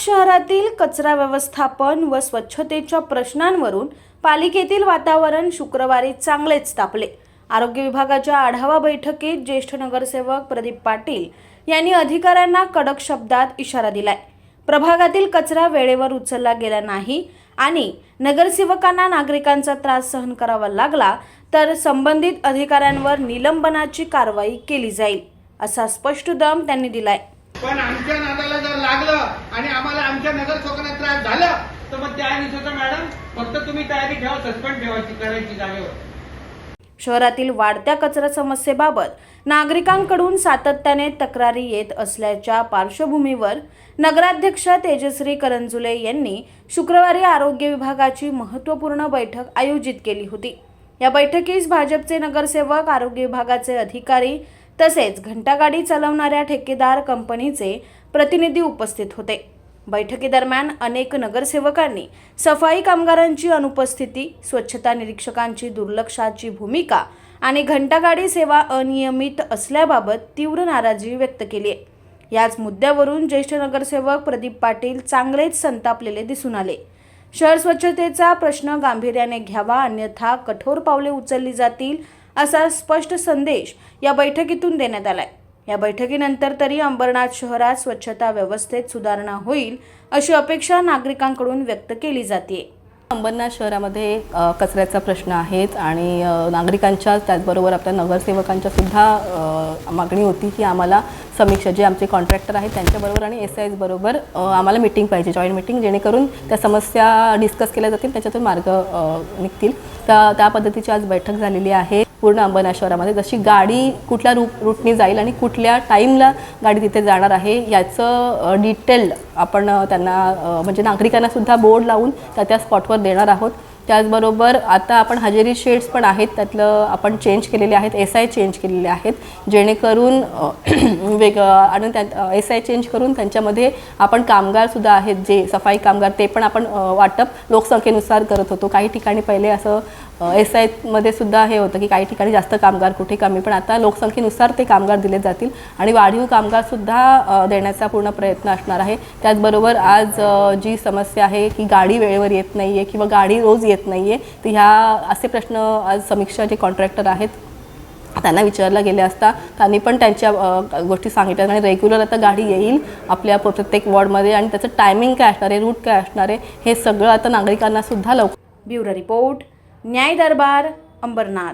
शहरातील कचरा व्यवस्थापन व स्वच्छतेच्या प्रश्नांवरून पालिकेतील वातावरण शुक्रवारी चांगलेच तापले। आरोग्य विभागाच्या आढावा बैठकीत ज्येष्ठ नगरसेवक प्रदीप पाटील यांनी अधिकाऱ्यांना कडक शब्दात इशारा दिलाय। प्रभागातील कचरा वेळेवर उचलला गेला नाही आणि नगरसेवकांना नागरिकांचा त्रास सहन करावा लागला तर संबंधित अधिकाऱ्यांवर निलंबनाची कारवाई केली जाईल, असा स्पष्ट दम त्यांनी दिलाय। पण आमच्या नादाला जर लागलं आणि आम्हाला आमच्या नगरसेवकांना त्रास झाला तर मग त्या दिवसाचा मॅडम फक्त तुम्ही तयारी ठेवा, सस्पेंड ठेवायची करायची जागेवर। शहरातील वाढत्या कचरा समस्येबाबत नागरिकांकडून सातत्याने तक्रारी येत असल्याच्या पार्श्वभूमीवर नगराध्यक्ष तेजश्री करंजुले यांनी शुक्रवारी आरोग्य विभागाची महत्त्वपूर्ण बैठक आयोजित केली होती। या बैठकीस भाजपचे नगरसेवक, आरोग्य विभागाचे अधिकारी तसेच घंटागाडी चालवणाऱ्या ठेकेदार कंपनीचे प्रतिनिधी उपस्थित होते। बैठकीदरम्यान अनेक नगरसेवकांनी सफाई कामगारांची अनुपस्थिती, स्वच्छता निरीक्षकांची दुर्लक्षाची भूमिका आणि घंटागाडी सेवा अनियमित असल्याबाबत तीव्र नाराजी व्यक्त केली आहे। याच मुद्द्यावरून ज्येष्ठ नगरसेवक प्रदीप पाटील चांगलेच संतापलेले दिसून आले। शहर स्वच्छतेचा प्रश्न गांभीर्याने घ्यावा, अन्यथा कठोर पावले उचलली जातील, असा स्पष्ट संदेश या बैठकीतून देण्यात आलाय। या बैठकीनंतर तरी अंबरनाथ शहरात स्वच्छता व्यवस्थेत सुधारणा होईल अशी अपेक्षा नागरिकांकडून व्यक्त केली जाते। अंबरनाथ शहरामध्ये कचऱ्याचा प्रश्न आहेच आणि नागरिकांच्या त्याचबरोबर आपल्या नगरसेवकांच्या सुद्धा मागणी होती की आम्हाला समीक्षा जे आमचे कॉन्ट्रॅक्टर आहेत त्यांच्याबरोबर आणि SIs बरोबर आम्हाला मीटिंग पाहिजे, जॉईंट मीटिंग, जेणेकरून त्या समस्या डिस्कस केल्या जातील, त्याच्यातून मार्ग निघतील। त्या पद्धतीची आज बैठक झालेली आहे पूर्ण अंबरनाथ शहरामध्ये। जशी गाडी कुठल्या रूटनी जाईल आणि कुठल्या टाईमला गाडी तिथे जाणार आहे याचं डिटेल आपण त्यांना म्हणजे नागरिकांना सुद्धा बोर्ड लावून त्या स्पॉटवर देणार आहोत। त्याचबरोबर आता आपण हजेरी शेड्स पण आहेत, त्यातलं आपण चेंज केलेले आहेत, SI चेंज केलेले आहेत, जेणेकरून आणि SI चेंज करून त्यांच्यामध्ये आपण कामगारसुद्धा आहेत जे सफाई कामगार, ते पण आपण वाटप लोकसंख्येनुसार करत होतो। काही ठिकाणी पहिले असं SI मध्ये सुद्धा हे होतं की काही ठिकाणी जास्त कामगार, कुठे कमी, पण आता लोकसंख्येनुसार ते कामगार दिले जातील आणि वाढीव कामगारसुद्धा देण्याचा पूर्ण प्रयत्न असणार आहे। त्याचबरोबर आज जी समस्या आहे की गाडी वेळेवर येत नाही आहे किंवा गाडी रोज येत नाही आहे, तर ह्या असे प्रश्न आज समीक्षा जे कॉन्ट्रॅक्टर आहेत त्यांना विचारला गेले असता त्यांनी पण त्यांच्या गोष्टी सांगितल्या आणि रेग्युलर आता गाडी येईल आपल्या प्रत्येक वॉर्डमध्ये आणि त्याचं टायमिंग काय असणार आहे, रूट काय असणार आहे, हे सगळं आता नागरिकांना सुद्धा लवकर। ब्युरो रिपोर्ट, न्याय दरबार, अंबरनाथ।